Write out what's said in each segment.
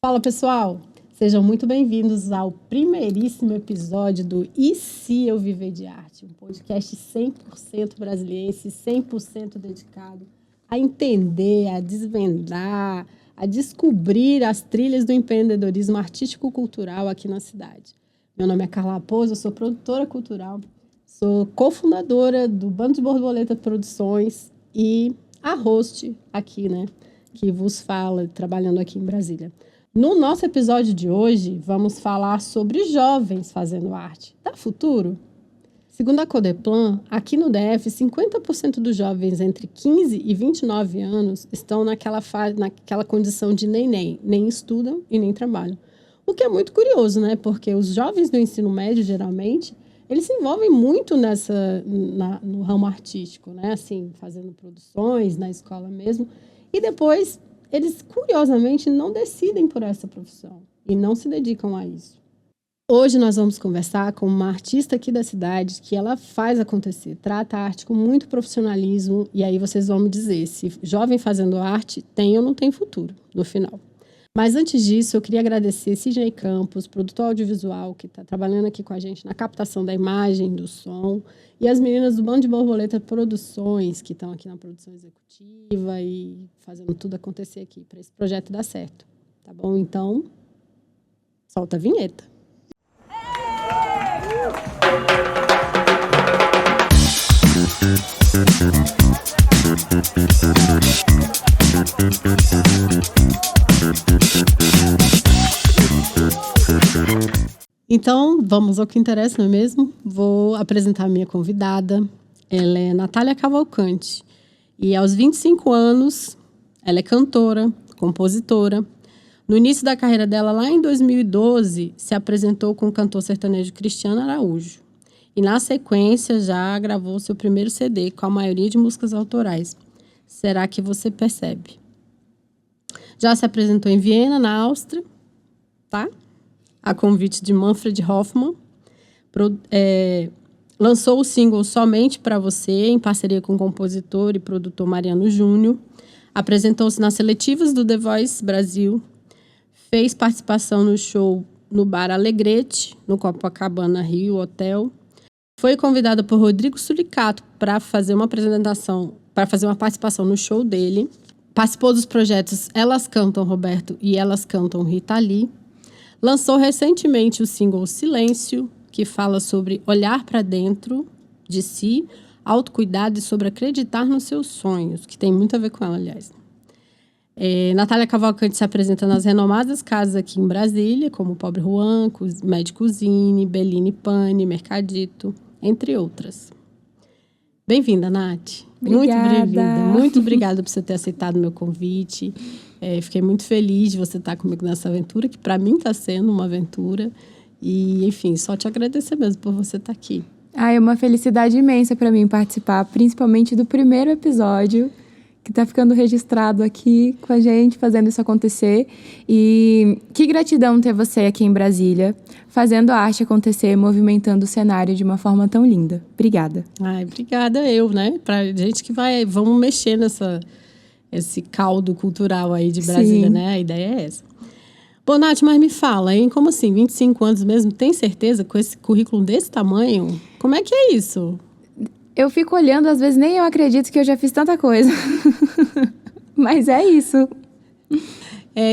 Fala, pessoal! Sejam muito bem-vindos ao primeiríssimo episódio do E Se Eu Viver de Arte? Um podcast 100% brasiliense, 100% dedicado a entender, a desvendar, a descobrir as trilhas do empreendedorismo artístico-cultural aqui na cidade. Meu nome é Carla Raposo, eu sou produtora cultural, sou cofundadora do Bando de Borboleta Produções e a host aqui, né, que vos fala, trabalhando aqui em Brasília. No nosso episódio de hoje, vamos falar sobre jovens fazendo arte. Dá futuro? Segundo a Codeplan, aqui no DF, 50% dos jovens entre 15 e 29 anos estão naquela condição de nem estudam e nem trabalham. O que é muito curioso, né? Porque os jovens do ensino médio, geralmente, eles se envolvem muito no ramo artístico, né? Assim, fazendo produções na escola mesmo. E depois, eles, curiosamente, não decidem por essa profissão e não se dedicam a isso. Hoje nós vamos conversar com uma artista aqui da cidade que ela faz acontecer, trata a arte com muito profissionalismo e aí vocês vão me dizer se jovem fazendo arte tem ou não tem futuro no final. Mas antes disso, eu queria agradecer Sidney Campos, produtor audiovisual, que está trabalhando aqui com a gente na captação da imagem, do som, e as meninas do Bando de Borboleta Produções, que estão aqui na produção executiva e fazendo tudo acontecer aqui para esse projeto dar certo. Tá bom? Então, solta a vinheta. Então, vamos ao que interessa, não é mesmo? Vou apresentar a minha convidada. Ela é Natália Cavalcante. E aos 25 anos, ela é cantora, compositora. No início da carreira dela, lá em 2012, se apresentou com o cantor sertanejo Cristiano Araújo. E, na sequência, já gravou seu primeiro CD, com a maioria de músicas autorais. Será que você percebe? Já se apresentou em Viena, na Áustria, tá? A convite de Manfred Hoffman. Lançou o single Somente Pra Você, em parceria com o compositor e produtor Mariano Júnior. Apresentou-se nas seletivas do The Voice Brasil. Fez participação no show no Bar Alegrete, no Copacabana Rio Hotel. Foi convidada por Rodrigo Suricato para fazer uma participação no show dele. Participou dos projetos Elas Cantam Roberto e Elas Cantam Rita Lee. Lançou recentemente o single Silêncio, que fala sobre olhar para dentro de si, autocuidado e sobre acreditar nos seus sonhos, que tem muito a ver com ela, aliás. Natália Cavalcante se apresenta nas renomadas casas aqui em Brasília, como Pobre Juan, Mad Cuisine, Bellini Pane, Mercadito, entre outras. Bem-vinda, Nath. Obrigada. Muito bem-vinda. Muito obrigada por você ter aceitado o meu convite. Fiquei muito feliz de você estar comigo nessa aventura, que para mim está sendo uma aventura. E, enfim, só te agradecer mesmo por você estar aqui. É uma felicidade imensa para mim participar, principalmente do primeiro episódio, que está ficando registrado aqui com a gente, fazendo isso acontecer. E que gratidão ter você aqui em Brasília, fazendo a arte acontecer, movimentando o cenário de uma forma tão linda. Obrigada. Obrigada eu, né? Pra gente que vamos mexer esse caldo cultural aí de Brasília, Sim. Né? A ideia é essa. Bom, Nath, mas me fala, hein? Como assim, 25 anos mesmo? Tem certeza com esse currículo desse tamanho? Como é que é isso? Eu fico olhando, às vezes nem eu acredito que eu já fiz tanta coisa. Mas é isso.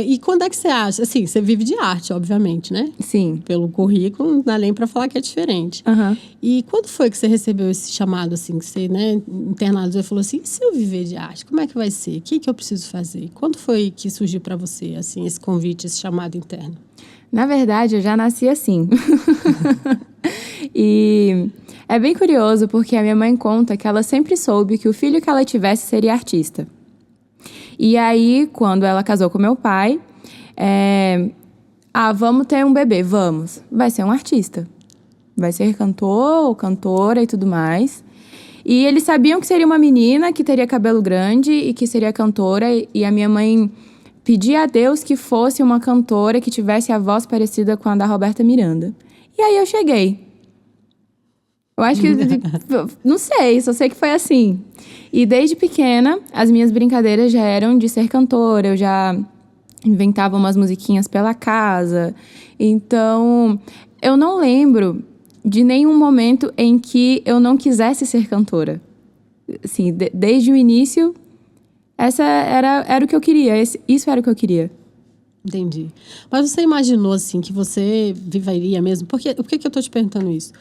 E quando é que você acha? Assim, você vive de arte, obviamente, né? Sim. Pelo currículo, não dá nem pra falar que é diferente. Uhum. E quando foi que você recebeu esse chamado, assim, que você, né, internado, e falou assim, e se eu viver de arte, como é que vai ser? O que eu preciso fazer? Quando foi que surgiu pra você, assim, esse convite, esse chamado interno? Na verdade, eu já nasci assim. E é bem curioso, porque a minha mãe conta que ela sempre soube que o filho que ela tivesse seria artista. E aí, quando ela casou com meu pai, vamos ter um bebê, vamos. Vai ser um artista. Vai ser cantor ou cantora e tudo mais. E eles sabiam que seria uma menina que teria cabelo grande e que seria cantora. E a minha mãe pedia a Deus que fosse uma cantora que tivesse a voz parecida com a da Roberta Miranda. E aí eu cheguei. Eu acho que... não sei, só sei que foi assim. E desde pequena, as minhas brincadeiras já eram de ser cantora. Eu já inventava umas musiquinhas pela casa. Então, eu não lembro de nenhum momento em que eu não quisesse ser cantora. Assim, desde o início, essa era o que eu queria. Isso era o que eu queria. Entendi. Mas você imaginou, assim, que você viveria mesmo? Por que eu tô te perguntando isso?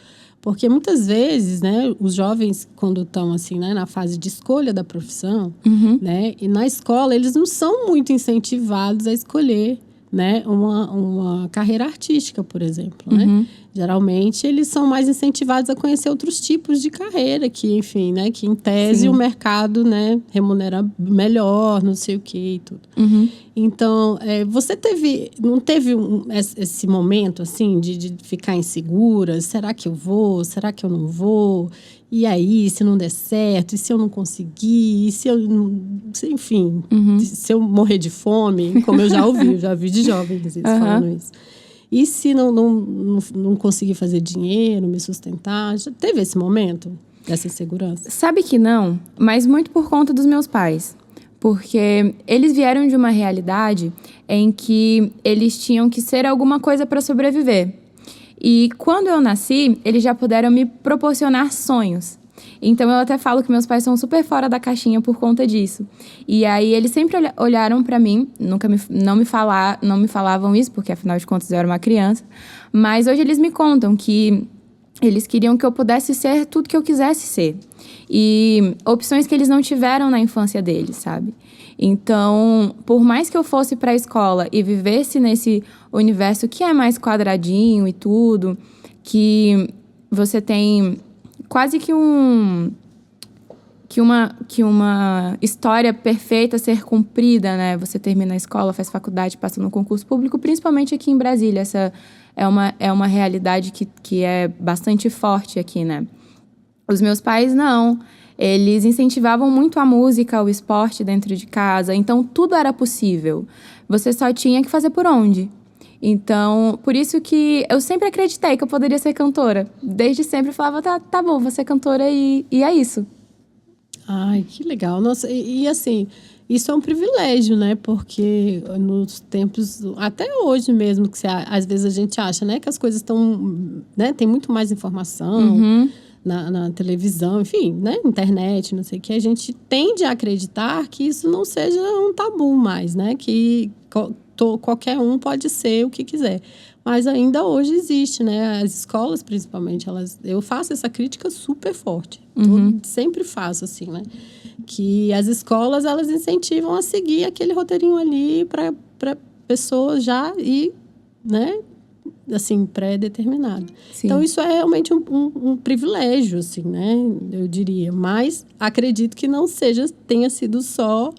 Porque muitas vezes, né, os jovens, quando estão, assim, né, na fase de escolha da profissão, né, e na escola, eles não são muito incentivados a escolher, né, uma carreira artística, por exemplo, né? Geralmente, eles são mais incentivados a conhecer outros tipos de carreira, que, enfim, né, que em tese o mercado, né, remunera melhor, não sei o quê e tudo. Então, você não teve esse momento, assim, de ficar insegura? Será que eu vou? Será que eu não vou? E aí, se não der certo? E se eu não conseguir? E se eu não... Enfim, se eu morrer de fome? Como eu já ouvi, já vi de jovens falando isso. E se não conseguir fazer dinheiro, me sustentar? Já teve esse momento dessa insegurança? Sabe que não, mas muito por conta dos meus pais. Porque eles vieram de uma realidade em que eles tinham que ser alguma coisa para sobreviver. E quando eu nasci, eles já puderam me proporcionar sonhos. Então, eu até falo que meus pais são super fora da caixinha por conta disso. E aí, eles sempre olharam pra mim, não me falavam isso, porque afinal de contas eu era uma criança. Mas hoje eles me contam que eles queriam que eu pudesse ser tudo que eu quisesse ser. E opções que eles não tiveram na infância deles, sabe? Então, por mais que eu fosse pra escola e vivesse nesse universo que é mais quadradinho e tudo, que você tem quase que uma história perfeita a ser cumprida, né? Você termina a escola, faz faculdade, passa no concurso público, principalmente aqui em Brasília. Essa é uma realidade que é bastante forte aqui, né? Os meus pais, não. Eles incentivavam muito a música, o esporte dentro de casa. Então, tudo era possível. Você só tinha que fazer por onde. Então, por isso que eu sempre acreditei que eu poderia ser cantora. Desde sempre eu falava, tá bom, vou ser cantora e é isso. Ai, que legal. Nossa, e assim, isso é um privilégio, né? Porque nos tempos, até hoje mesmo, que às vezes a gente acha, né, que as coisas estão, né, tem muito mais informação na televisão, enfim, né, internet, não sei o que, a gente tende a acreditar que isso não seja um tabu mais, né? Que qualquer um pode ser o que quiser. Mas ainda hoje existe, né? As escolas, principalmente, eu faço essa crítica super forte. Sempre faço, assim, né? Que as escolas, elas incentivam a seguir aquele roteirinho ali para pessoas já ir, né? Assim, pré-determinado. Então, isso é realmente um privilégio, assim, né? Eu diria. Mas acredito que não tenha sido só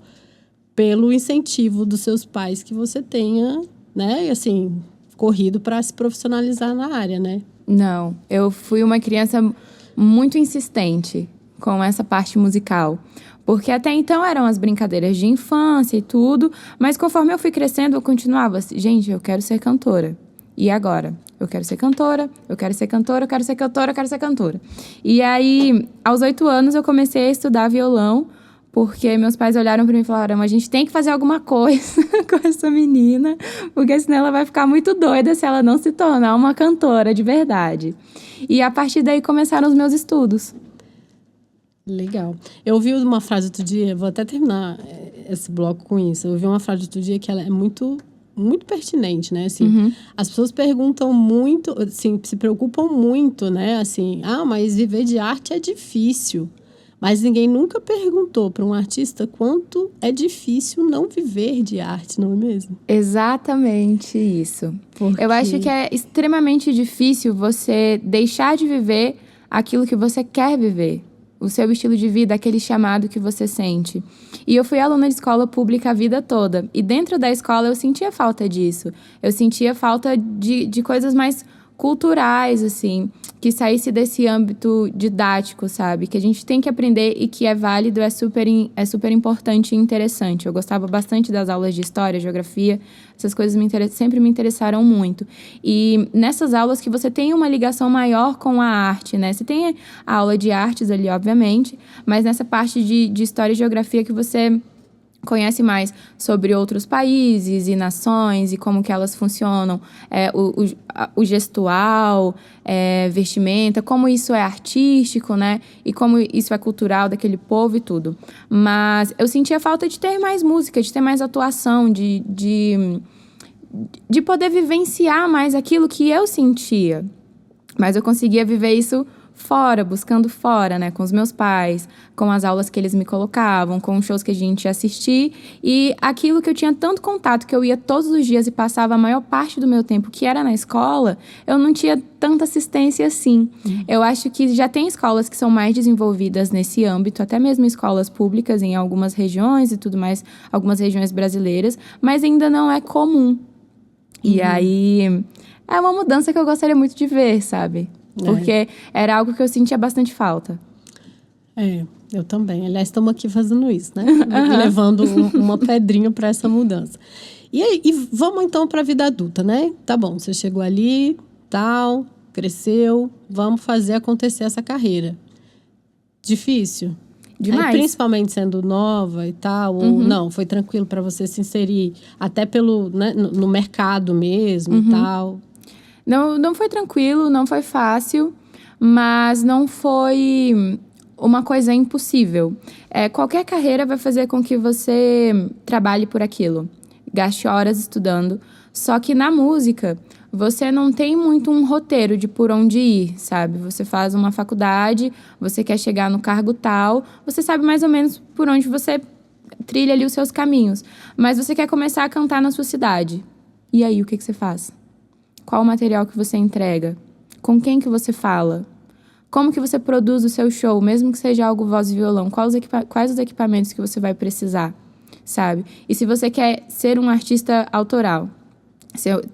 pelo incentivo dos seus pais que você tenha, né? Assim, corrido para se profissionalizar na área, né? Não, eu fui uma criança muito insistente com essa parte musical. Porque até então eram as brincadeiras de infância e tudo, mas conforme eu fui crescendo, eu continuava assim, gente, eu quero ser cantora. E agora? Eu quero ser cantora, eu quero ser cantora, eu quero ser cantora, eu quero ser cantora. E aí, aos 8 anos, eu comecei a estudar violão, porque meus pais olharam para mim e falaram, a gente tem que fazer alguma coisa com essa menina, porque senão ela vai ficar muito doida se ela não se tornar uma cantora de verdade. E a partir daí começaram os meus estudos. Legal. Eu ouvi uma frase outro dia, vou até terminar esse bloco com isso. Eu ouvi uma frase outro dia que ela é muito, muito pertinente, né? Assim, as pessoas perguntam muito, assim, se preocupam muito, né? Assim, mas viver de arte é difícil. Mas ninguém nunca perguntou para um artista quanto é difícil não viver de arte, não é mesmo? Exatamente isso. Eu acho que é extremamente difícil você deixar de viver aquilo que você quer viver. O seu estilo de vida, aquele chamado que você sente. E eu fui aluna de escola pública a vida toda. E dentro da escola eu sentia falta disso. Eu sentia falta de coisas mais culturais, assim, que saísse desse âmbito didático, sabe? Que a gente tem que aprender e que é válido, é super importante e interessante. Eu gostava bastante das aulas de história, geografia, essas coisas sempre me interessaram muito. E nessas aulas que você tem uma ligação maior com a arte, né? Você tem a aula de artes ali, obviamente, mas nessa parte de história e geografia que você conhece mais sobre outros países e nações e como que elas funcionam, o gestual, vestimenta, como isso é artístico, né? E como isso é cultural daquele povo e tudo. Mas eu sentia falta de ter mais música, de ter mais atuação, de poder vivenciar mais aquilo que eu sentia. Mas eu conseguia viver isso fora, buscando fora, né? Com os meus pais, com as aulas que eles me colocavam, com os shows que a gente ia assistir. E aquilo que eu tinha tanto contato, que eu ia todos os dias e passava a maior parte do meu tempo, que era na escola, eu não tinha tanta assistência assim. Eu acho que já tem escolas que são mais desenvolvidas nesse âmbito, até mesmo escolas públicas em algumas regiões e tudo mais, algumas regiões brasileiras, mas ainda não é comum. E aí, é uma mudança que eu gostaria muito de ver, sabe? Porque era algo que eu sentia bastante falta. Eu também. Aliás, estamos aqui fazendo isso, né? Levando uma pedrinha para essa mudança. E aí, vamos então para a vida adulta, né? Tá bom, você chegou ali, tal, cresceu, vamos fazer acontecer essa carreira. Difícil? Demais. Principalmente sendo nova e tal, ou não, foi tranquilo para você se inserir até né, no mercado mesmo e tal? Não foi tranquilo, não foi fácil, mas não foi uma coisa impossível. Qualquer carreira vai fazer com que você trabalhe por aquilo, gaste horas estudando. Só que na música, você não tem muito um roteiro de por onde ir, sabe? Você faz uma faculdade, você quer chegar no cargo tal, você sabe mais ou menos por onde você trilha ali os seus caminhos. Mas você quer começar a cantar na sua cidade. E aí, o que você faz? Qual o material que você entrega? Com quem que você fala? Como que você produz o seu show, mesmo que seja algo voz e violão? Quais os equipamentos que você vai precisar, sabe? E se você quer ser um artista autoral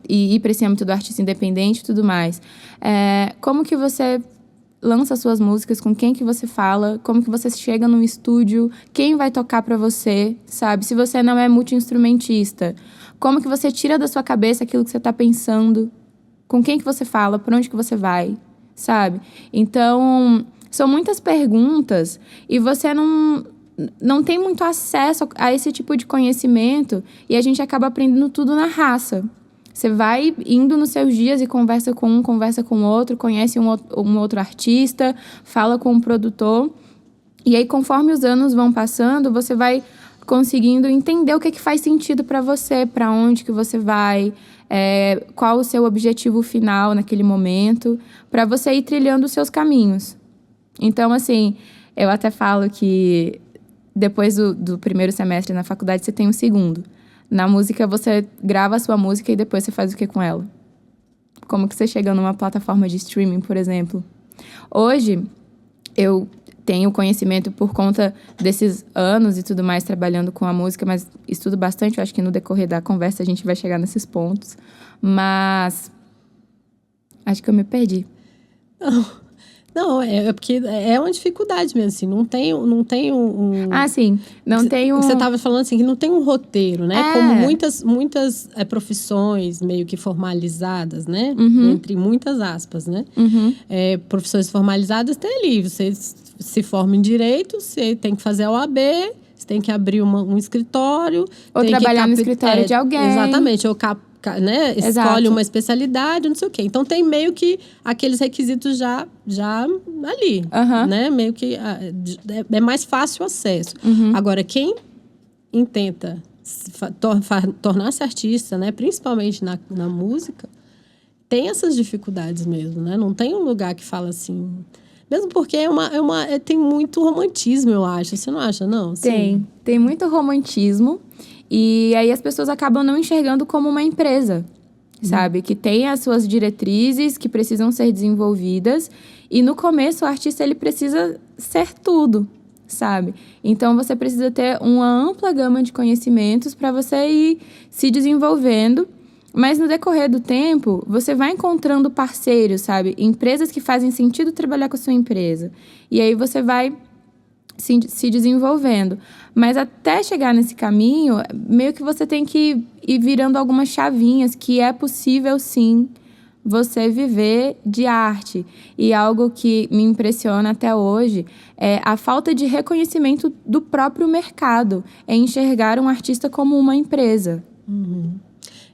e ir para esse âmbito do artista independente e tudo mais, como que você lança suas músicas? Com quem que você fala? Como que você chega num estúdio? Quem vai tocar para você, sabe? Se você não é multi-instrumentista, como que você tira da sua cabeça aquilo que você está pensando? Com quem que você fala? Por onde que você vai? Sabe? Então, são muitas perguntas e você não tem muito acesso a esse tipo de conhecimento e a gente acaba aprendendo tudo na raça. Você vai indo nos seus dias e conversa com um, conversa com o outro, conhece um outro artista, fala com um produtor. E aí, conforme os anos vão passando, você vai conseguindo entender o que faz sentido para você, para onde que você vai, qual o seu objetivo final naquele momento, para você ir trilhando os seus caminhos. Então, assim, eu até falo que depois do primeiro semestre na faculdade, você tem um segundo. Na música, você grava a sua música e depois você faz o que com ela? Como que você chega numa plataforma de streaming, por exemplo? Hoje, eu tenho conhecimento por conta desses anos e tudo mais trabalhando com a música, mas estudo bastante. Eu acho que no decorrer da conversa a gente vai chegar nesses pontos. Mas acho que eu me perdi. Não, porque é uma dificuldade mesmo, assim, não tem um... Ah, sim, não tem um... Você estava falando assim, que não tem um roteiro, né? Como muitas profissões meio que formalizadas, né? Entre muitas aspas, né? Profissões formalizadas tem ali, você se forma em Direito, você tem que fazer a OAB, você tem que abrir um escritório... Ou trabalhar no escritório de alguém. Exatamente, ou né? Escolhe uma especialidade, não sei o quê. Então, tem meio que aqueles requisitos já ali, né? Meio que é mais fácil o acesso. Agora, quem intenta tornar-se artista, né? Principalmente na música, tem essas dificuldades mesmo, né? Não tem um lugar que fala assim... Mesmo porque tem muito romantismo, eu acho. Você não acha, não? Sim. Tem muito romantismo. E aí as pessoas acabam não enxergando como uma empresa, sabe? Que tem as suas diretrizes que precisam ser desenvolvidas. E no começo o artista ele precisa ser tudo, sabe? Então você precisa ter uma ampla gama de conhecimentos para você ir se desenvolvendo. Mas no decorrer do tempo, você vai encontrando parceiros, sabe? Empresas que fazem sentido trabalhar com a sua empresa. E aí você vai se desenvolvendo. Mas até chegar nesse caminho, meio que você tem que ir virando algumas chavinhas, que é possível, sim, você viver de arte. E algo que me impressiona até hoje é a falta de reconhecimento do próprio mercado, é enxergar um artista como uma empresa.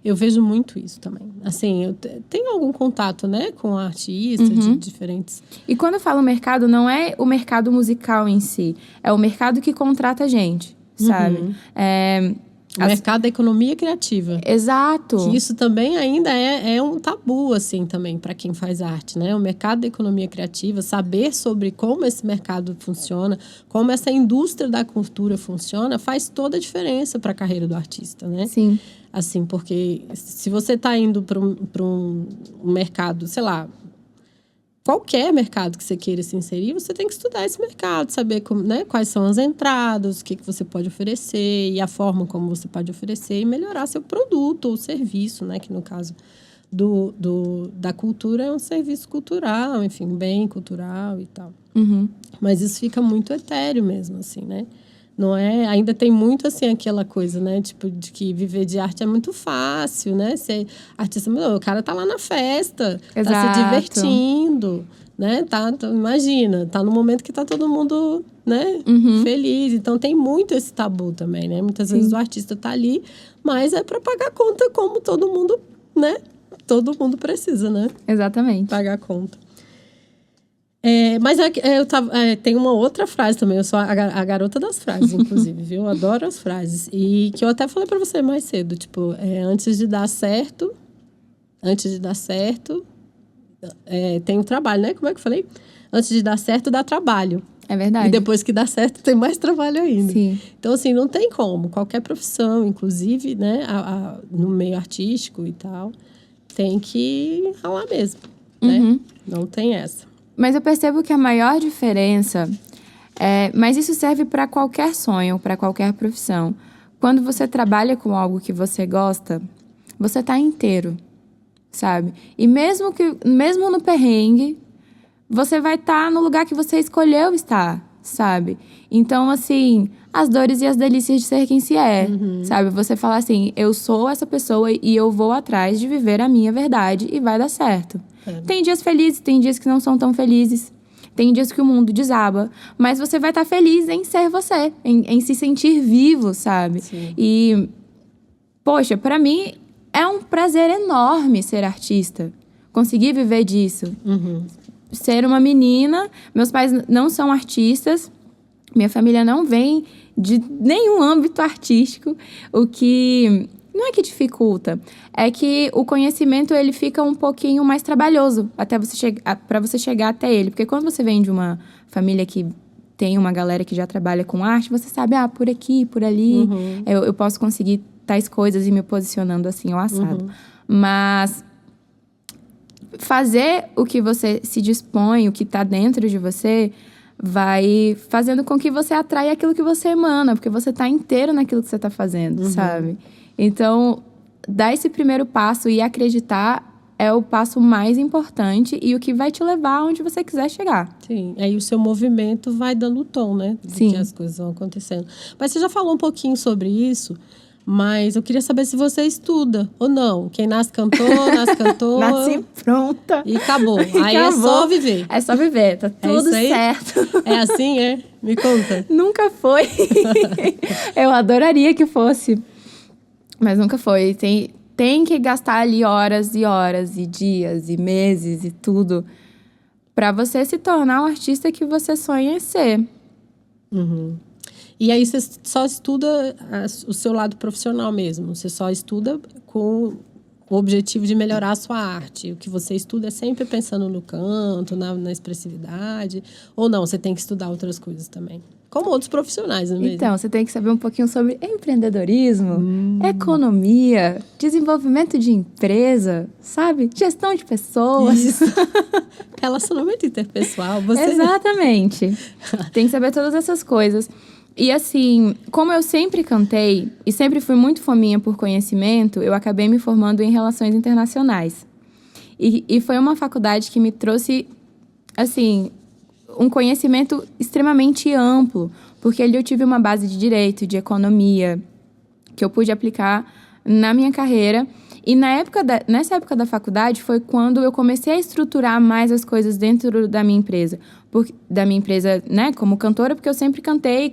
Eu vejo muito isso também. Assim, eu tenho algum contato, né, com artistas de diferentes... E quando eu falo mercado, não é o mercado musical em si, é o mercado que contrata a gente, sabe? O mercado da economia criativa. Exato. Que isso também ainda é um tabu, assim, também, para quem faz arte, né? O mercado da economia criativa, saber sobre como esse mercado funciona, como essa indústria da cultura funciona, faz toda a diferença para a carreira do artista, né? Sim. Assim, porque se você está indo para um mercado, sei lá, qualquer mercado que você queira se inserir, você tem que estudar esse mercado, saber como, né, quais são as entradas, o que você pode oferecer e a forma como você pode oferecer e melhorar seu produto ou serviço, né, que no caso da cultura é um serviço cultural, enfim, bem cultural e tal. Mas isso fica muito etéreo mesmo, assim, né? Não é? Ainda tem muito, assim, aquela coisa, né? Tipo, de que viver de arte é muito fácil, né? Ser artista... O cara tá lá na festa, Exato. tá se divertindo, né? Imagina, tá no momento que tá todo mundo, né? Feliz. Então, tem muito esse tabu também, né? Muitas vezes o artista tá ali, mas é para pagar conta como todo mundo, né? Todo mundo precisa, né? Exatamente. Pagar a conta. Mas tem uma outra frase também. Eu sou a garota das frases, inclusive, viu? Eu adoro as frases. E que eu até falei pra você mais cedo. Tipo, antes de dar certo, tem o trabalho, né? Como é que eu falei? Antes de dar certo, dá trabalho. É verdade. E depois que dá certo, tem mais trabalho ainda. Sim. Então, assim, não tem como. Qualquer profissão, inclusive, né? No meio artístico e tal, tem que ralar mesmo, né? Não tem essa. Mas eu percebo que a maior diferença mas isso serve para qualquer sonho, para qualquer profissão. Quando você trabalha com algo que você gosta, você tá inteiro, sabe? E mesmo no perrengue, você vai estar no lugar que você escolheu estar, sabe? Então, assim, as dores e as delícias de ser quem se é, sabe? Você falar assim, eu sou essa pessoa e eu vou atrás de viver a minha verdade e vai dar certo. Tem dias felizes, tem dias que não são tão felizes. Tem dias que o mundo desaba. Mas você vai estar feliz em ser você. Em se sentir vivo, sabe? Sim. E, poxa, pra mim é um prazer enorme ser artista. Conseguir viver disso. Ser uma menina. Meus pais não são artistas. Minha família não vem de nenhum âmbito artístico. O que... não é que dificulta, é que o conhecimento ele fica um pouquinho mais trabalhoso para você chegar até ele. Porque quando você vem de uma família que tem uma galera que já trabalha com arte, você sabe, por aqui, por ali, eu posso conseguir tais coisas e me posicionando assim ao assado. Mas fazer o que você se dispõe, o que está dentro de você, vai fazendo com que você atraia aquilo que você emana, porque você está inteiro naquilo que você está fazendo, sabe? Então, dar esse primeiro passo e acreditar é o passo mais importante e o que vai te levar aonde você quiser chegar. Sim, aí o seu movimento vai dando o tom, né? De Sim. que as coisas vão acontecendo. Mas você já falou um pouquinho sobre isso, mas eu queria saber se você estuda ou não. Quem nasce cantor, nasce cantor. Nasci pronta. E acabou. E Aí acabou. É só viver. É só viver, tá tudo isso aí? certo. É assim, é? Me conta. Nunca foi. Eu adoraria que fosse. Mas nunca foi. Tem que gastar ali horas e horas, e dias, e meses, e tudo, pra você se tornar o artista que você sonha ser. E aí você só estuda o seu lado profissional mesmo? Você só estuda com o objetivo de melhorar a sua arte? O que você estuda é sempre pensando no canto, na expressividade? Ou não, você tem que estudar outras coisas também? Como outros profissionais, não é mesmo? Então, você tem que saber um pouquinho sobre empreendedorismo, economia, desenvolvimento de empresa, sabe? Gestão de pessoas. Isso. Relacionamento interpessoal. Exatamente. Tem que saber todas essas coisas. E assim, como eu sempre cantei e sempre fui muito fominha por conhecimento, eu acabei me formando em Relações Internacionais. E foi uma faculdade que me trouxe, assim, um conhecimento extremamente amplo, porque ali eu tive uma base de direito, de economia, que eu pude aplicar na minha carreira. E nessa época da faculdade foi quando eu comecei a estruturar mais as coisas dentro da minha empresa. Da minha empresa, né, como cantora, porque eu sempre cantei e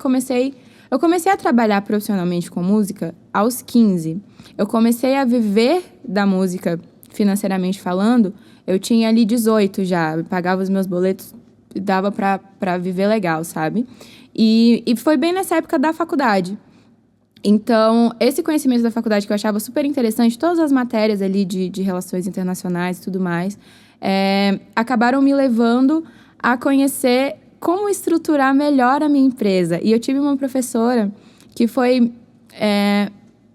eu comecei a trabalhar profissionalmente com música aos 15. Eu comecei a viver da música, financeiramente falando, eu tinha ali 18 já. Eu pagava os meus boletos, dava pra viver legal, sabe? E foi bem nessa época da faculdade. Então, esse conhecimento da faculdade que eu achava super interessante, todas as matérias ali de relações internacionais e tudo mais, acabaram me levando a conhecer como estruturar melhor a minha empresa. E eu tive uma professora que foi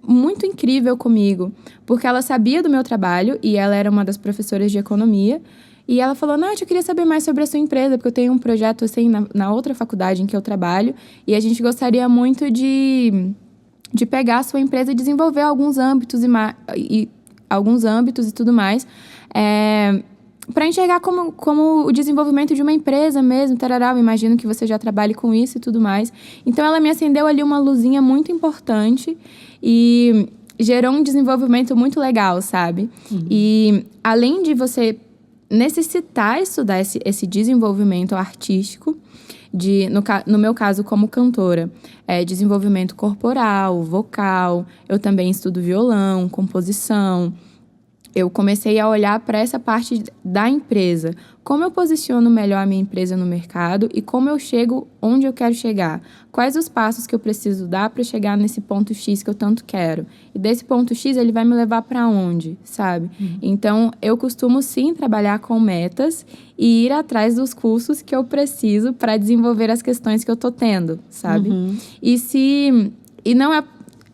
muito incrível comigo, porque ela sabia do meu trabalho e ela era uma das professoras de economia. E ela falou, Nath, eu queria saber mais sobre a sua empresa, porque eu tenho um projeto assim na outra faculdade em que eu trabalho e a gente gostaria muito de pegar a sua empresa e desenvolver alguns âmbitos e tudo mais, para enxergar como o desenvolvimento de uma empresa mesmo, tarará, eu imagino que você já trabalhe com isso e tudo mais. Então, ela me acendeu ali uma luzinha muito importante e gerou um desenvolvimento muito legal, sabe? Uhum. E, além de você necessitar estudar esse desenvolvimento artístico, no meu caso, como cantora, desenvolvimento corporal, vocal, eu também estudo violão, composição. Eu comecei a olhar para essa parte da empresa. Como eu posiciono melhor a minha empresa no mercado e como eu chego onde eu quero chegar. Quais os passos que eu preciso dar para chegar nesse ponto X que eu tanto quero. E desse ponto X, ele vai me levar para onde, sabe? Uhum. Então, eu costumo, sim, trabalhar com metas e ir atrás dos cursos que eu preciso para desenvolver as questões que eu tô tendo, sabe? Uhum. E não é...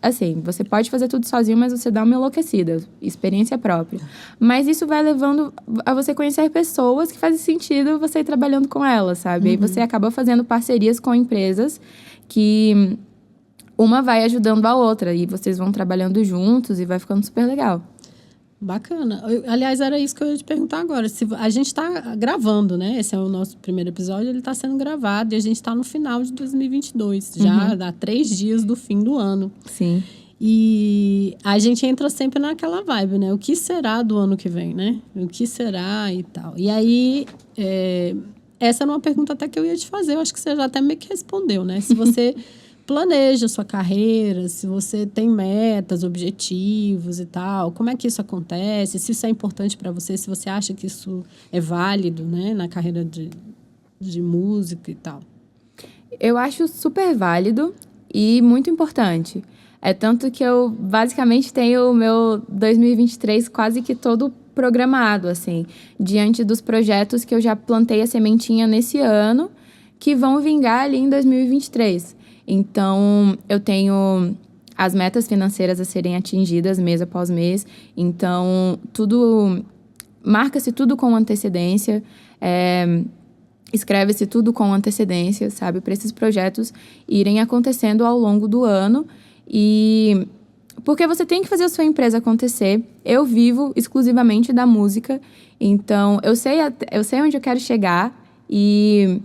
Assim, você pode fazer tudo sozinho, mas você dá uma enlouquecida. Experiência própria. Mas isso vai levando a você conhecer pessoas que fazem sentido você ir trabalhando com elas, sabe? Uhum. Aí você acaba fazendo parcerias com empresas que uma vai ajudando a outra. E vocês vão trabalhando juntos e vai ficando super legal. Bacana. Aliás, era isso que eu ia te perguntar agora. Se a gente está gravando, né? Esse é o nosso primeiro episódio, ele está sendo gravado e a gente está no final de 2022. Já dá 3 dias do fim do ano. Sim. E a gente entra sempre naquela vibe, né? O que será do ano que vem, né? O que será e tal. E aí, essa era uma pergunta até que eu ia te fazer. Eu acho que você já até meio que respondeu, né? Se você... planeja a sua carreira, se você tem metas, objetivos e tal, como é que isso acontece, se isso é importante para você, se você acha que isso é válido, né, na carreira de música e tal. Eu acho super válido e muito importante. É tanto que eu, basicamente, tenho o meu 2023 quase que todo programado, assim, diante dos projetos que eu já plantei a sementinha nesse ano, que vão vingar ali em 2023. Então, eu tenho as metas financeiras a serem atingidas mês após mês. Então, marca-se tudo com antecedência, escreve-se tudo com antecedência, sabe? Para esses projetos irem acontecendo ao longo do ano. E porque você tem que fazer a sua empresa acontecer. Eu vivo exclusivamente da música, então eu sei onde eu quero chegar e...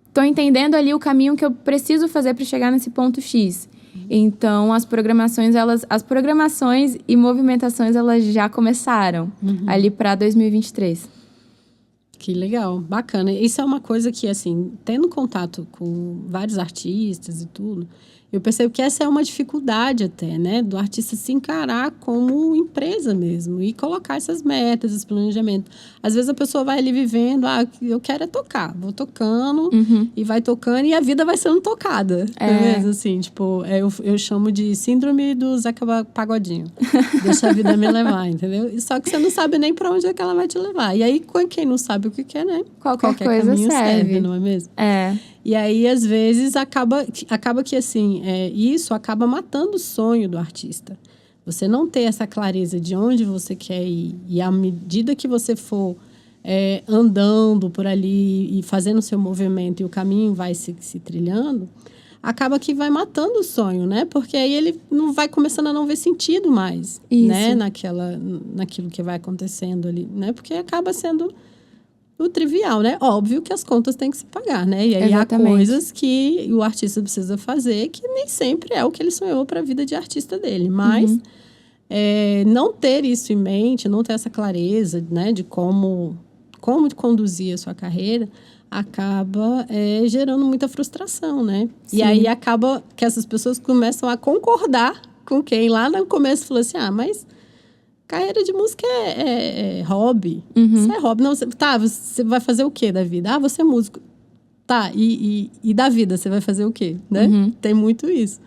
estou entendendo ali o caminho que eu preciso fazer para chegar nesse ponto X. Então, as programações e movimentações, elas já começaram ali para 2023. Que legal, bacana. Isso é uma coisa que, assim, tendo contato com vários artistas e tudo, eu percebo que essa é uma dificuldade até, né? Do artista se encarar como empresa mesmo e colocar essas metas, esse planejamento. Às vezes a pessoa vai ali vivendo, eu quero tocar, vou tocando e vai tocando e a vida vai sendo tocada. Mesmo assim, tipo, eu chamo de síndrome do Zeca Pagodinho. Deixa a vida me levar, entendeu? Só que você não sabe nem pra onde é que ela vai te levar. E aí, quem não sabe o que quer, né? Qualquer coisa caminho serve, não é mesmo? E aí, às vezes, acaba que, assim, isso acaba matando o sonho do artista. Você não ter essa clareza de onde você quer ir. E à medida que você for andando por ali e fazendo o seu movimento e o caminho vai se trilhando, acaba que vai matando o sonho, né? Porque aí ele não vai começando a não ver sentido mais, né? Naquilo que vai acontecendo ali, né? Porque acaba sendo... o trivial, né? Óbvio que as contas têm que se pagar, né? E aí Exatamente. Há coisas que o artista precisa fazer que nem sempre é o que ele sonhou para a vida de artista dele. Mas não ter isso em mente, não ter essa clareza, né, de como conduzir a sua carreira, acaba gerando muita frustração, né? Sim. E aí acaba que essas pessoas começam a concordar com quem lá no começo falou assim, mas carreira de música é hobby. Isso é hobby. Não, você vai fazer o quê da vida? Você é músico. Tá, e da vida, você vai fazer o quê? Né? Tem muito isso.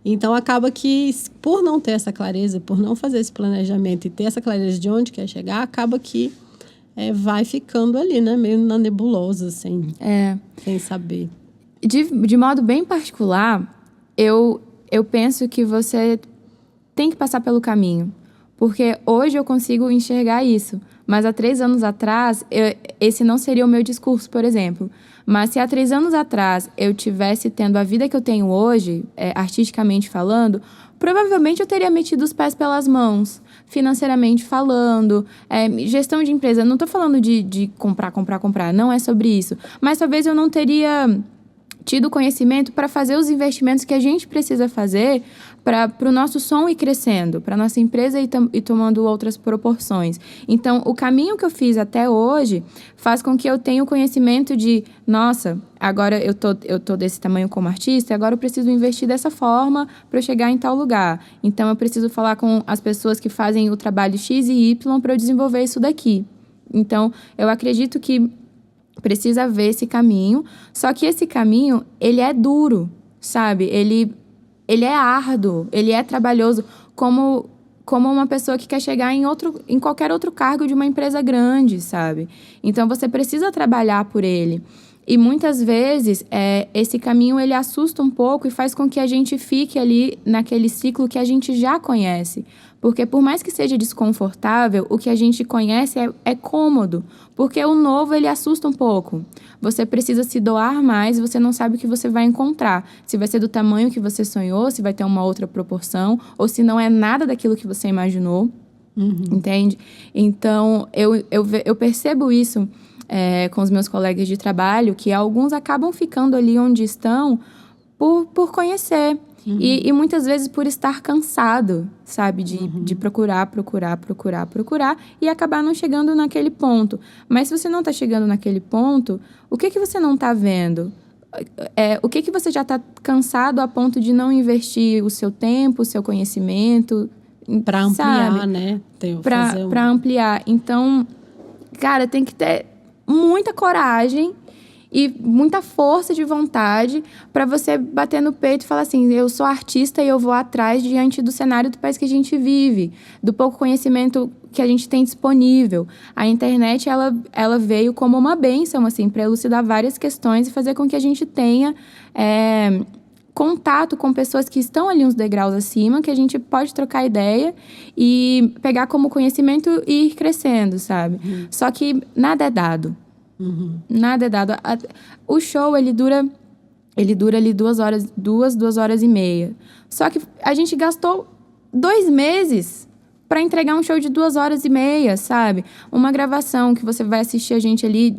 Então, acaba que, por não ter essa clareza, por não fazer esse planejamento e ter essa clareza de onde quer chegar, acaba que vai ficando ali, né? Meio na nebulosa, sem saber. De modo bem particular, eu penso que você tem que passar pelo caminho. Porque hoje eu consigo enxergar isso. Mas há 3 anos atrás, esse não seria o meu discurso, por exemplo. Mas se há 3 anos atrás eu tivesse tendo a vida que eu tenho hoje, artisticamente falando, provavelmente eu teria metido os pés pelas mãos, financeiramente falando, gestão de empresa. Não estou falando de comprar, não é sobre isso. Mas talvez eu não teria tido conhecimento para fazer os investimentos que a gente precisa fazer para o nosso som ir crescendo, para a nossa empresa ir tomando outras proporções. Então, o caminho que eu fiz até hoje faz com que eu tenha o conhecimento de, nossa, agora eu tô desse tamanho como artista, agora eu preciso investir dessa forma para eu chegar em tal lugar. Então, eu preciso falar com as pessoas que fazem o trabalho X e Y para eu desenvolver isso daqui. Então, eu acredito que precisa ver esse caminho, só que esse caminho, ele é duro, sabe? Ele é árduo, ele é trabalhoso, como uma pessoa que quer chegar em qualquer outro cargo de uma empresa grande, sabe? Então, você precisa trabalhar por ele. E muitas vezes, esse caminho, ele assusta um pouco e faz com que a gente fique ali naquele ciclo que a gente já conhece. Porque por mais que seja desconfortável, o que a gente conhece é cômodo. Porque o novo, ele assusta um pouco. Você precisa se doar mais e você não sabe o que você vai encontrar. Se vai ser do tamanho que você sonhou, se vai ter uma outra proporção, ou se não é nada daquilo que você imaginou. Entende? Então, eu percebo isso com os meus colegas de trabalho, que alguns acabam ficando ali onde estão por conhecer. E muitas vezes por estar cansado, sabe? De procurar e acabar não chegando naquele ponto. Mas se você não está chegando naquele ponto, o que você não está vendo? O que você já está cansado a ponto de não investir o seu tempo, o seu conhecimento? Para ampliar, sabe? Né? Para ampliar. Então, cara, tem que ter muita coragem e muita força de vontade para você bater no peito e falar assim, eu sou artista e eu vou atrás diante do cenário do país que a gente vive, do pouco conhecimento que a gente tem disponível. A internet, ela veio como uma bênção, assim, para elucidar várias questões e fazer com que a gente tenha contato com pessoas que estão ali uns degraus acima, que a gente pode trocar ideia e pegar como conhecimento e ir crescendo, sabe? Só que nada é dado. Nada é dado. O show, ele dura ali 2 horas, 2 horas e meia. Só que a gente gastou 2 meses para entregar um show de 2 horas e meia, sabe? Uma gravação que você vai assistir a gente ali,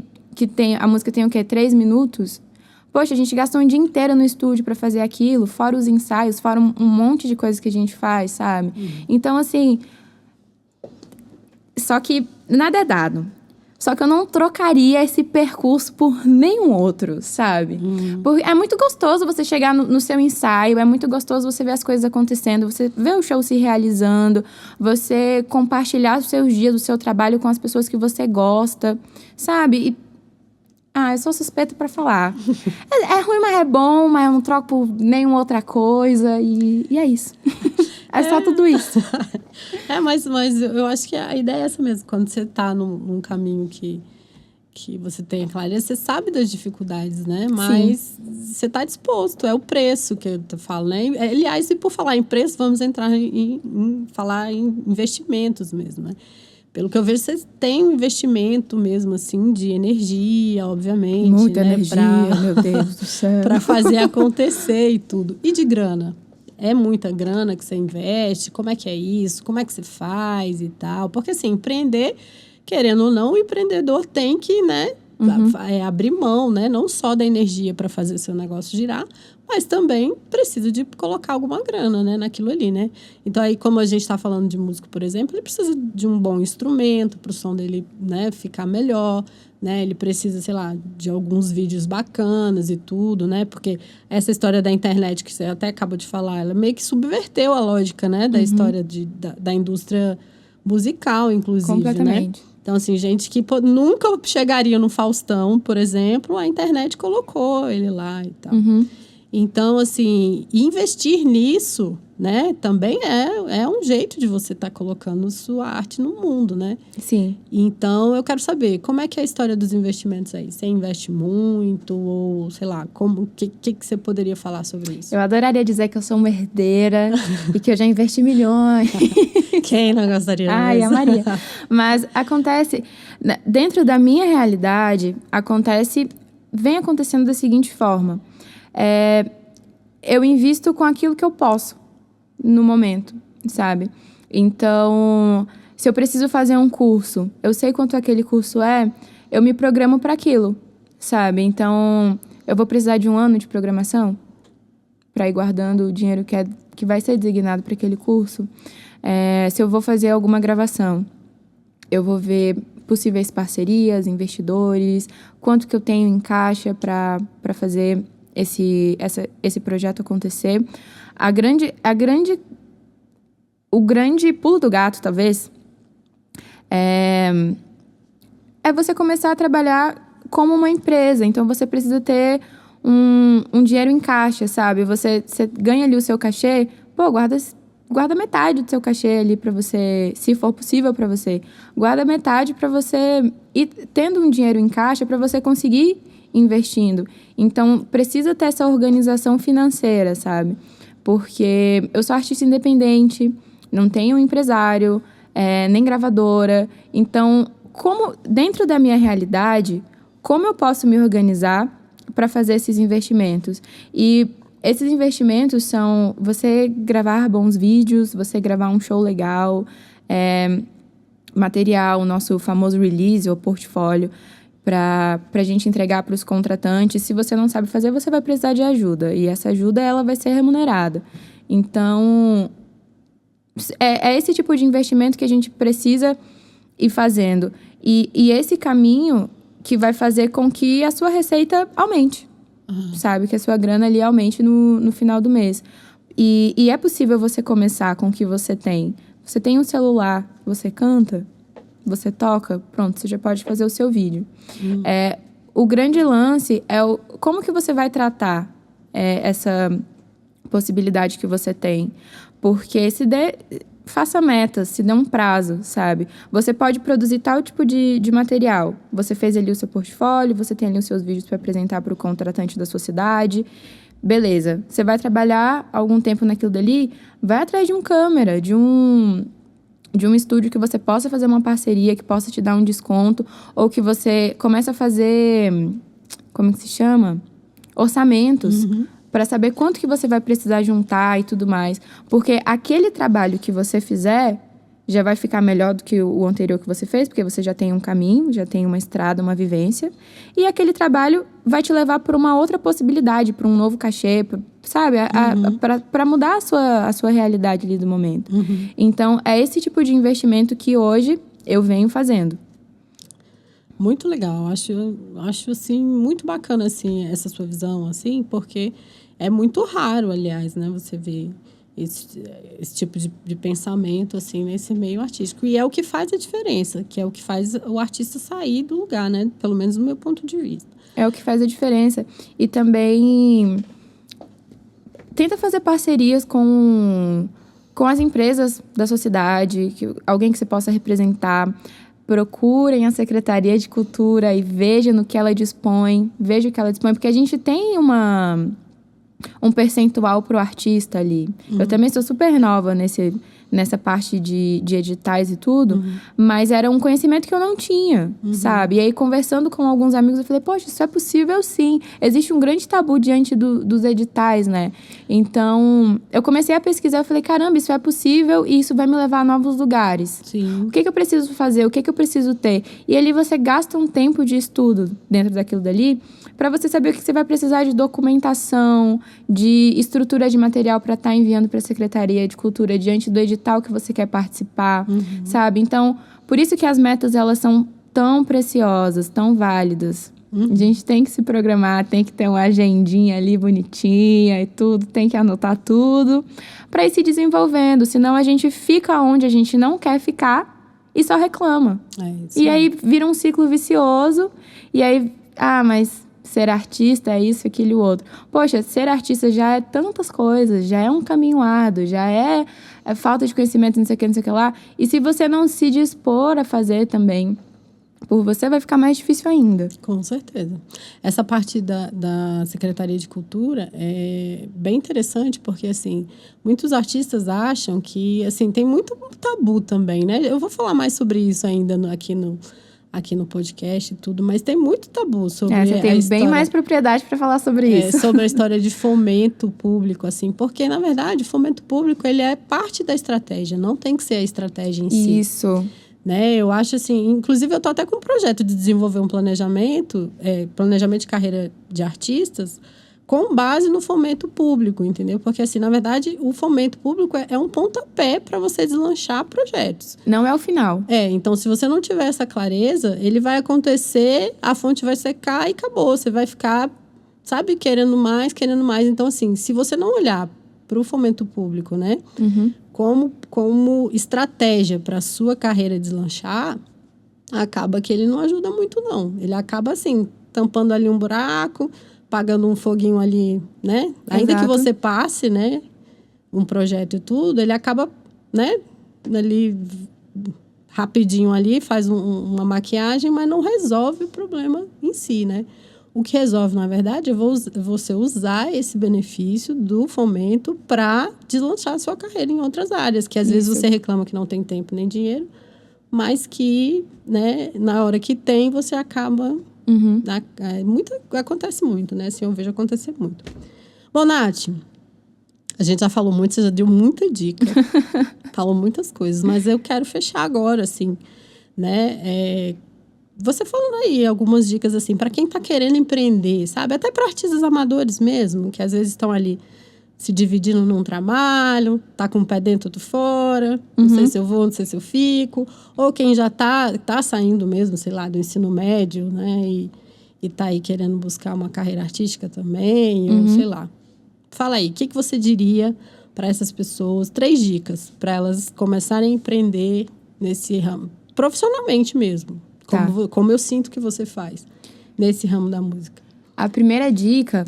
a música tem o quê? 3 minutos? Poxa, a gente gastou um dia inteiro no estúdio para fazer aquilo, fora os ensaios, fora um monte de coisas que a gente faz, sabe? Então, assim, só que nada é dado. Só que eu não trocaria esse percurso por nenhum outro, sabe? Porque é muito gostoso você chegar no seu ensaio, é muito gostoso você ver as coisas acontecendo, você ver o show se realizando, você compartilhar os seus dias, o seu trabalho com as pessoas que você gosta, sabe? Eu sou suspeita pra falar. É ruim, mas é bom, mas eu não troco por nenhuma outra coisa e é isso. É só tudo isso. Mas eu acho que a ideia é essa mesmo. Quando você tá num caminho que você tem a clareza, você sabe das dificuldades, né? Mas você tá disposto, é o preço que eu falo, né? Aliás, e por falar em preço, vamos entrar em falar em investimentos mesmo, né? Pelo que eu vejo, vocês têm um investimento mesmo, assim, de energia, obviamente. Muita né? energia, meu Deus do céu. Para fazer acontecer e tudo. E de grana? É muita grana que você investe? Como é que é isso? Como é que você faz e tal? Porque, assim, empreender, querendo ou não, o empreendedor tem que, né, abrir mão, né? Não só da energia para fazer seu negócio girar, mas também precisa de colocar alguma grana, né, naquilo ali, né? Então, aí, como a gente está falando de músico, por exemplo, ele precisa de um bom instrumento para o som dele, né, ficar melhor, né? Ele precisa, sei lá, de alguns vídeos bacanas e tudo, né? Porque essa história da internet, que você até acabou de falar, ela meio que subverteu a lógica, né, da história da indústria musical, inclusive, Completamente. né? Então, assim, gente que nunca chegaria no Faustão, por exemplo, a internet colocou ele lá e tal. Então, assim, investir nisso, né, também é um jeito de você estar colocando sua arte no mundo, né? Sim. Então, eu quero saber, como é que é a história dos investimentos aí? Você investe muito ou, sei lá, o que você poderia falar sobre isso? Eu adoraria dizer que eu sou uma herdeira e que eu já investi milhões. Quem não gostaria disso? Ai, a Maria. Mas acontece, dentro da minha realidade, vem acontecendo da seguinte forma. Eu invisto com aquilo que eu posso no momento, sabe? Então, se eu preciso fazer um curso, eu sei quanto aquele curso é, eu me programo para aquilo, sabe? Então, eu vou precisar de 1 ano de programação para ir guardando o dinheiro que vai ser designado para aquele curso. Se eu vou fazer alguma gravação, eu vou ver possíveis parcerias, investidores, quanto que eu tenho em caixa para fazer esse projeto acontecer. O grande pulo do gato, talvez, é você começar a trabalhar como uma empresa. Então, você precisa ter um dinheiro em caixa, sabe? Você ganha ali o seu cachê, guarda metade do seu cachê ali para você, se for possível para você. Guarda metade para você ir tendo um dinheiro em caixa para você conseguir investindo. Então, precisa ter essa organização financeira, sabe? Porque eu sou artista independente, não tenho empresário, nem gravadora. Então, dentro da minha realidade, como eu posso me organizar para fazer esses investimentos? E esses investimentos são você gravar bons vídeos, você gravar um show legal, material, o nosso famoso release ou portfólio, para a gente entregar para os contratantes. Se você não sabe fazer, você vai precisar de ajuda. E essa ajuda, ela vai ser remunerada. Então, é esse tipo de investimento que a gente precisa ir fazendo. E esse caminho que vai fazer com que a sua receita aumente. Sabe? Que a sua grana ali aumente no final do mês. E é possível você começar com o que você tem. Você tem um celular, você canta, você toca, pronto, você já pode fazer o seu vídeo. O grande lance é como que você vai tratar essa possibilidade que você tem. Porque faça metas, se dê um prazo, sabe? Você pode produzir tal tipo de material. Você fez ali o seu portfólio, você tem ali os seus vídeos para apresentar para o contratante da sua cidade. Beleza. Você vai trabalhar algum tempo naquilo dali, vai atrás de uma câmera, de um estúdio que você possa fazer uma parceria, que possa te dar um desconto, ou que você comece a fazer, como que se chama? Orçamentos, para saber quanto que você vai precisar juntar e tudo mais. Porque aquele trabalho que você fizer já vai ficar melhor do que o anterior que você fez, porque você já tem um caminho, já tem uma estrada, uma vivência. E aquele trabalho vai te levar para uma outra possibilidade, para um novo cachê, sabe? Para mudar a sua realidade ali do momento. Então, é esse tipo de investimento que hoje eu venho fazendo. Muito legal. Acho assim, muito bacana, assim, essa sua visão, assim, porque é muito raro, aliás, né? Você vê esse tipo de pensamento, assim, nesse meio artístico. E é o que faz a diferença, que é o que faz o artista sair do lugar, né? Pelo menos no meu ponto de vista. É o que faz a diferença. E também tenta fazer parcerias com as empresas da sua cidade, alguém que você possa representar. Procurem a Secretaria de Cultura e vejam no que ela dispõe. Veja o que ela dispõe, porque a gente tem um percentual pro artista ali. Eu também sou super nova nesse nessa parte de editais e tudo, mas era um conhecimento que eu não tinha, sabe? E aí, conversando com alguns amigos, eu falei, poxa, isso é possível sim. Existe um grande tabu diante dos editais, né? Então, eu comecei a pesquisar, eu falei, caramba, isso é possível e isso vai me levar a novos lugares. Sim. O que eu preciso fazer? O que eu preciso ter? E ali você gasta um tempo de estudo dentro daquilo dali, para você saber o que você vai precisar de documentação, de estrutura de material para estar enviando para a Secretaria de Cultura diante do edital que você quer participar, sabe? Então, por isso que as metas, elas são tão preciosas, tão válidas. A gente tem que se programar, tem que ter uma agendinha ali bonitinha e tudo, tem que anotar tudo para ir se desenvolvendo, senão a gente fica onde a gente não quer ficar e só reclama. E aí vira um ciclo vicioso, e aí, mas ser artista é isso, aquilo e o outro. Poxa, ser artista já é tantas coisas, já é um caminho árduo, já é falta de conhecimento, não sei o que lá. E se você não se dispor a fazer também, por você vai ficar mais difícil ainda. Com certeza. Essa parte da Secretaria de Cultura é bem interessante, porque, assim, muitos artistas acham que, assim, tem muito tabu também, né? Eu vou falar mais sobre isso ainda aqui no podcast e tudo, mas tem muito tabu sobre você tem bem mais propriedade para falar sobre isso. Sobre a história de fomento público, assim, porque, na verdade, o fomento público, ele é parte da estratégia, não tem que ser a estratégia em si. Isso. Né? Eu acho assim, inclusive eu estou até com um projeto de desenvolver um planejamento de carreira de artistas, com base no fomento público, entendeu? Porque, assim, na verdade, o fomento público é um pontapé para você deslanchar projetos. Não é o final. Então, se você não tiver essa clareza, ele vai acontecer, a fonte vai secar e acabou. Você vai ficar, sabe, querendo mais. Então, assim, se você não olhar para o fomento público, né? Como estratégia para a sua carreira deslanchar, acaba que ele não ajuda muito, não. Ele acaba, assim, tampando ali um buraco, pagando um foguinho ali, né? Ainda Exato. que você passe, né, um projeto e tudo, ele acaba, né, ali rapidinho ali, faz uma maquiagem, mas não resolve o problema em si, né? O que resolve, na verdade, é você usar esse benefício do fomento para deslanchar a sua carreira em outras áreas, que às vezes você reclama que não tem tempo nem dinheiro, mas que, né, na hora que tem, você acaba... Acontece muito, né? Assim, eu vejo acontecer muito. Bom, Nath, a gente já falou muito, você já deu muita dica, falou muitas coisas, mas eu quero fechar agora, assim, né? Você falando aí algumas dicas, assim, para quem está querendo empreender, sabe? Até para artistas amadores mesmo, que às vezes estão ali se dividindo num trabalho, tá com um pé dentro, outro fora, não sei se eu vou, não sei se eu fico. Ou quem já tá saindo mesmo, sei lá, do ensino médio, né? E tá aí querendo buscar uma carreira artística também, ou sei lá. Fala aí, o que você diria para essas pessoas? 3 dicas para elas começarem a empreender nesse ramo, profissionalmente mesmo. Como eu sinto que você faz nesse ramo da música. A primeira dica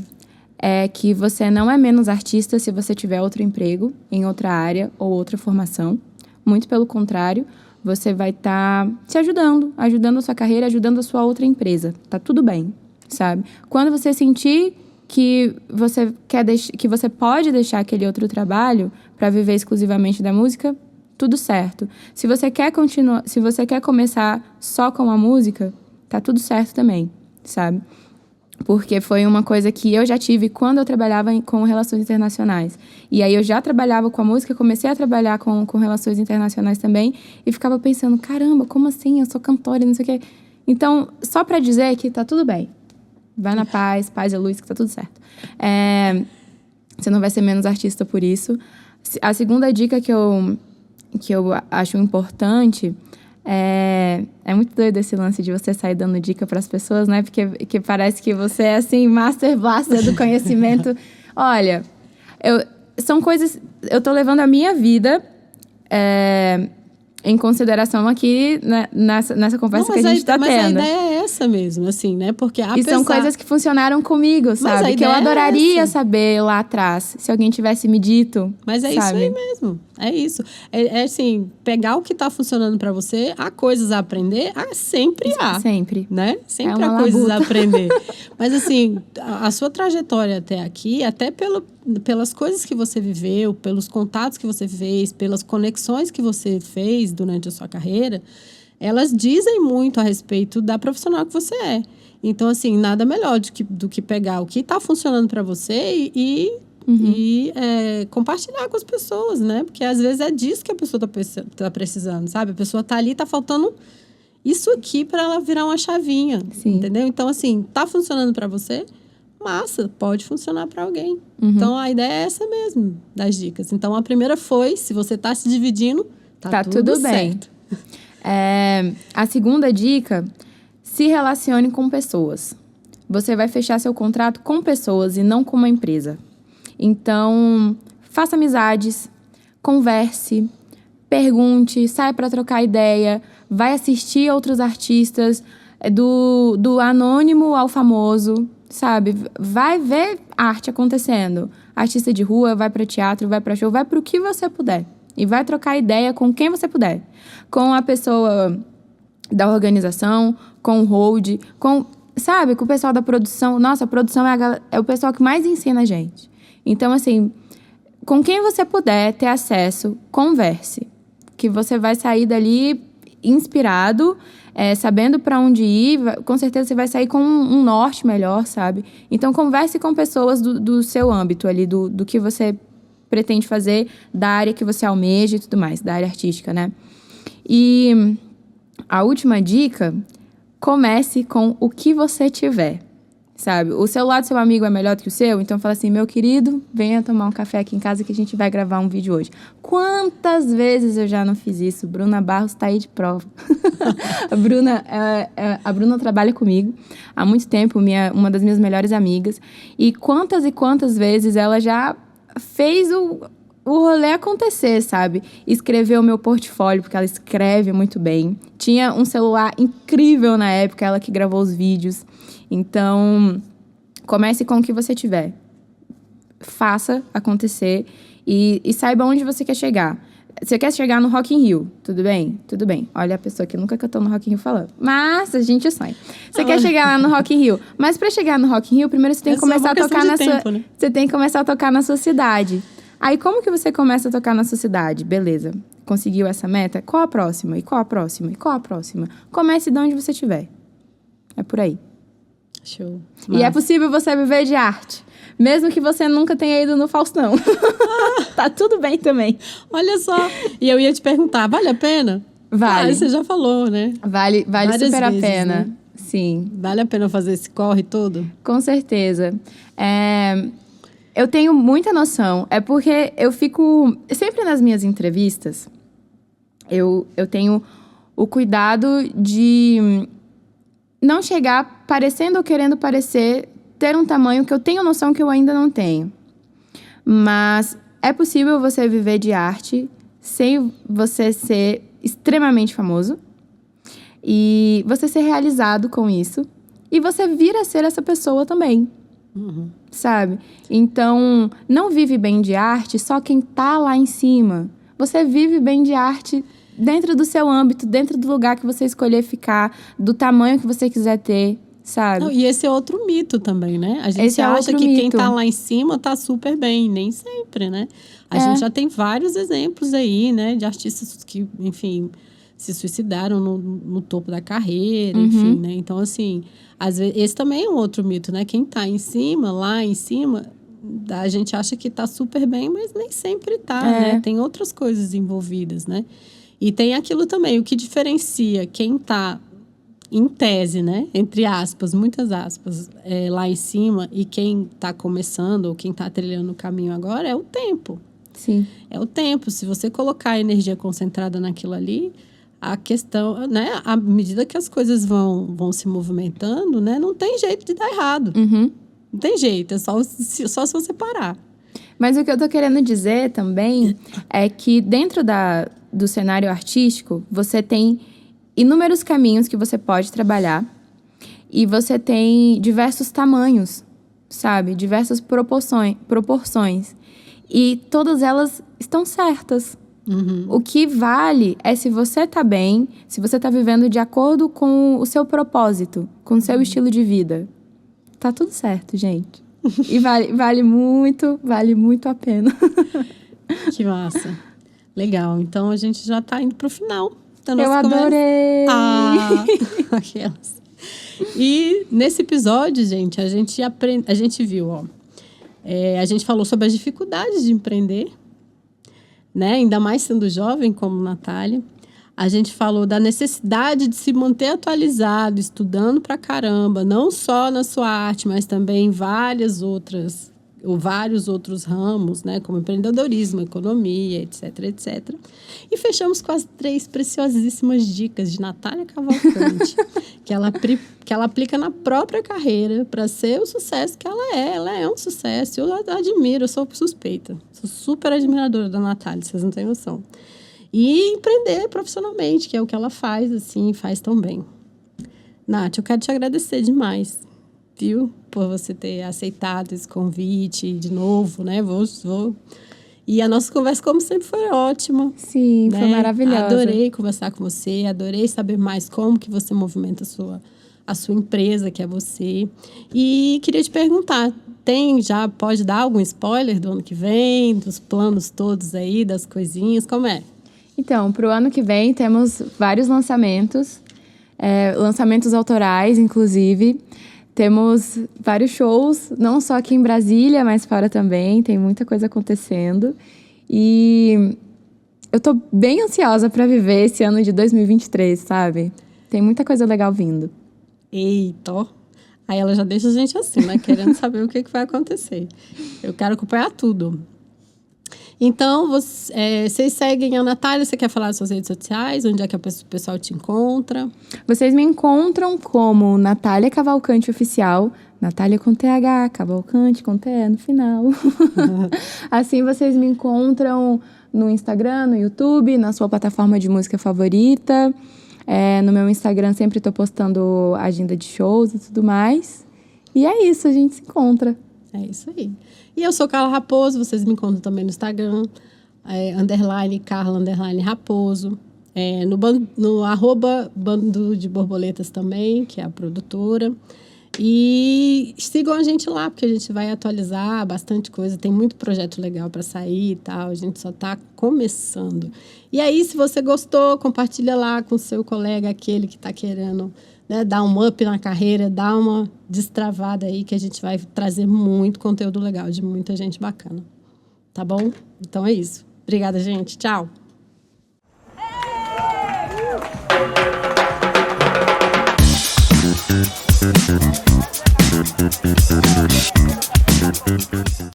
é que você não é menos artista se você tiver outro emprego em outra área ou outra formação. Muito pelo contrário, você vai estar se ajudando a sua carreira, ajudando a sua outra empresa. Tá tudo bem, sabe? Quando você sentir que você que você pode deixar aquele outro trabalho para viver exclusivamente da música, tudo certo. Se você quer começar só com a música, tá tudo certo também, sabe? Porque foi uma coisa que eu já tive quando eu trabalhava com relações internacionais. E aí eu já trabalhava com a música, comecei a trabalhar com relações internacionais também, e ficava pensando, caramba, como assim? Eu sou cantora e não sei o quê. Então, só pra dizer que tá tudo bem. Vai na paz e luz, que tá tudo certo. Você não vai ser menos artista por isso. A segunda dica que eu acho importante é muito doido esse lance de você sair dando dica para as pessoas, né? Porque parece que você é, assim, master blaster do conhecimento. Olha, são coisas... Eu tô levando a minha vida em consideração aqui, né, nessa conversa que a gente tá tendo. Mas a ideia é essa mesmo, assim, né? Porque são coisas que funcionaram comigo, sabe? Que eu adoraria saber lá atrás, se alguém tivesse me dito. Mas é isso aí mesmo. É isso. Assim, pegar o que tá funcionando pra você, há coisas a aprender, sempre há. Sempre. Né? Sempre há coisas a aprender. Mas assim, a sua trajetória até aqui, até pelas coisas que você viveu, pelos contatos que você fez, pelas conexões que você fez durante a sua carreira, elas dizem muito a respeito da profissional que você é. Então, assim, nada melhor do que pegar o que está funcionando para você e compartilhar com as pessoas, né? Porque às vezes é disso que a pessoa tá precisando, sabe? A pessoa tá ali, tá faltando isso aqui para ela virar uma chavinha, entendeu? Então, assim, tá funcionando para você? Massa, pode funcionar para alguém. Então, a ideia é essa mesmo, das dicas. Então, a primeira foi, se você tá se dividindo, tá tudo bem. Certo. A segunda dica, se relacione com pessoas. Você vai fechar seu contrato com pessoas e não com uma empresa. Então, faça amizades, converse, pergunte, saia para trocar ideia, vai assistir outros artistas, do anônimo ao famoso, sabe? Vai ver arte acontecendo. Artista de rua, vai para teatro, vai para show, vai para o que você puder. E vai trocar ideia com quem você puder. Com a pessoa da organização, com o hold, com o pessoal da produção. Nossa, a produção é o pessoal que mais ensina a gente. Então, assim, com quem você puder ter acesso, converse. Que você vai sair dali inspirado, sabendo para onde ir. Com certeza você vai sair com um norte melhor, sabe? Então, converse com pessoas do seu âmbito ali, do que você pretende fazer, da área que você almeja e tudo mais, da área artística, né? E a última dica, comece com o que você tiver. Sabe? O celular do seu amigo é melhor do que o seu? Então fala assim, meu querido, venha tomar um café aqui em casa que a gente vai gravar um vídeo hoje. Quantas vezes eu já não fiz isso? Bruna Barros tá aí de prova. A Bruna trabalha comigo há muito tempo, uma das minhas melhores amigas. E quantas vezes ela já fez o rolê acontecer, sabe? Escreveu o meu portfólio, porque ela escreve muito bem. Tinha um celular incrível na época, ela que gravou os vídeos. Então, comece com o que você tiver. Faça acontecer e saiba onde você quer chegar. Você quer chegar no Rock in Rio, tudo bem? Tudo bem. Olha a pessoa que nunca cantou no Rock in Rio falando. Mas a gente sonha. Você quer chegar lá no Rock in Rio. Mas para chegar no Rock in Rio, primeiro você tem que começar a tocar na sua... Né? Você tem que começar a tocar na sua cidade. Aí, como que você começa a tocar na sua cidade? Beleza. Conseguiu essa meta? Qual a próxima? E qual a próxima? E qual a próxima? Comece de onde você estiver. É por aí. Show. E é possível você viver de arte. Mesmo que você nunca tenha ido no Faustão. Tá tudo bem também. Olha só. E eu ia te perguntar, vale a pena? Vale. Você já falou, né? Vale super a pena. Né? Sim. Vale a pena fazer esse corre todo? Com certeza. Eu tenho muita noção. É porque eu fico... Sempre nas minhas entrevistas, eu tenho o cuidado de não chegar parecendo ou querendo parecer, ter um tamanho que eu tenho noção que eu ainda não tenho. Mas é possível você viver de arte sem você ser extremamente famoso e você ser realizado com isso e você vir a ser essa pessoa também. Sabe? Então, não vive bem de arte só quem tá lá em cima. Você vive bem de arte dentro do seu âmbito, dentro do lugar que você escolher ficar, do tamanho que você quiser ter, sabe? Não, e esse é outro mito também, né? A gente acha que quem tá lá em cima tá super bem, nem sempre, né? A gente já tem vários exemplos aí, né? De artistas que, enfim, se suicidaram no topo da carreira, enfim, né? Então, assim, às vezes, esse também é um outro mito, né? Quem tá em cima, lá em cima, a gente acha que tá super bem, mas nem sempre tá, né? Tem outras coisas envolvidas, né? E tem aquilo também, o que diferencia quem tá em tese, né? Entre aspas, muitas aspas, lá em cima e quem tá começando ou quem tá trilhando o caminho agora é o tempo. Sim. É o tempo. Se você colocar a energia concentrada naquilo ali, a questão, né? À medida que as coisas vão se movimentando, né? Não tem jeito de dar errado. Não tem jeito, é só se você parar. Mas o que eu tô querendo dizer também é que dentro do cenário artístico, você tem inúmeros caminhos que você pode trabalhar e você tem diversos tamanhos, sabe? Diversas proporções. E todas elas estão certas. O que vale é se você tá bem, se você tá vivendo de acordo com o seu propósito, com o seu estilo de vida. tá tudo certo, gente. E vale muito a pena. Que massa. Legal. Então, a gente já tá indo pro final da nossa Eu adorei! Aquelas. E nesse episódio, gente, a gente viu, ó. A gente falou sobre as dificuldades de empreender, né? Ainda mais sendo jovem como Natália. A gente falou da necessidade de se manter atualizado, estudando pra caramba, não só na sua arte, mas também em vários outros ramos, né? Como empreendedorismo, economia, etc, etc. E fechamos com as 3 preciosíssimas dicas de Natália Cavalcante, que ela aplica na própria carreira para ser o sucesso que ela é. Ela é um sucesso. Eu admiro, eu sou suspeita. Sou super admiradora da Natália, vocês não têm noção. E empreender profissionalmente, que é o que ela faz, assim, faz tão bem. Nath, eu quero te agradecer demais, viu? Por você ter aceitado esse convite de novo, né? E a nossa conversa, como sempre, foi ótima. Sim, né? Foi maravilhosa. Adorei conversar com você, adorei saber mais como que você movimenta a sua empresa, que é você. E queria te perguntar, já pode dar algum spoiler do ano que vem, dos planos todos aí, das coisinhas, como é? Então, para o ano que vem, temos vários lançamentos. Lançamentos autorais, inclusive. Temos vários shows, não só aqui em Brasília, mas fora também. Tem muita coisa acontecendo. E eu tô bem ansiosa para viver esse ano de 2023, sabe? Tem muita coisa legal vindo. Eita, ó. Aí ela já deixa a gente assim, né? Querendo saber o que vai acontecer. Eu quero acompanhar tudo. Então, vocês seguem a Natália. Você quer falar das suas redes sociais? Onde é que o pessoal te encontra? Vocês me encontram como Natália Cavalcante Oficial. Natália com TH, Cavalcante com TE no final. Assim vocês me encontram no Instagram, no YouTube, na sua plataforma de música favorita. No meu Instagram sempre estou postando agenda de shows e tudo mais. E é isso, a gente se encontra. É isso aí. E eu sou Carla Raposo, vocês me encontram também no Instagram, _Carla_Raposo. No @ Bando de Borboletas também, que é a produtora. E sigam a gente lá, porque a gente vai atualizar bastante coisa. Tem muito projeto legal para sair e tal. A gente só está começando. E aí, se você gostou, compartilha lá com o seu colega, aquele que está querendo, né, dar um up na carreira, dar uma destravada aí, que a gente vai trazer muito conteúdo legal de muita gente bacana. Tá bom? Então é isso. Obrigada, gente. Tchau.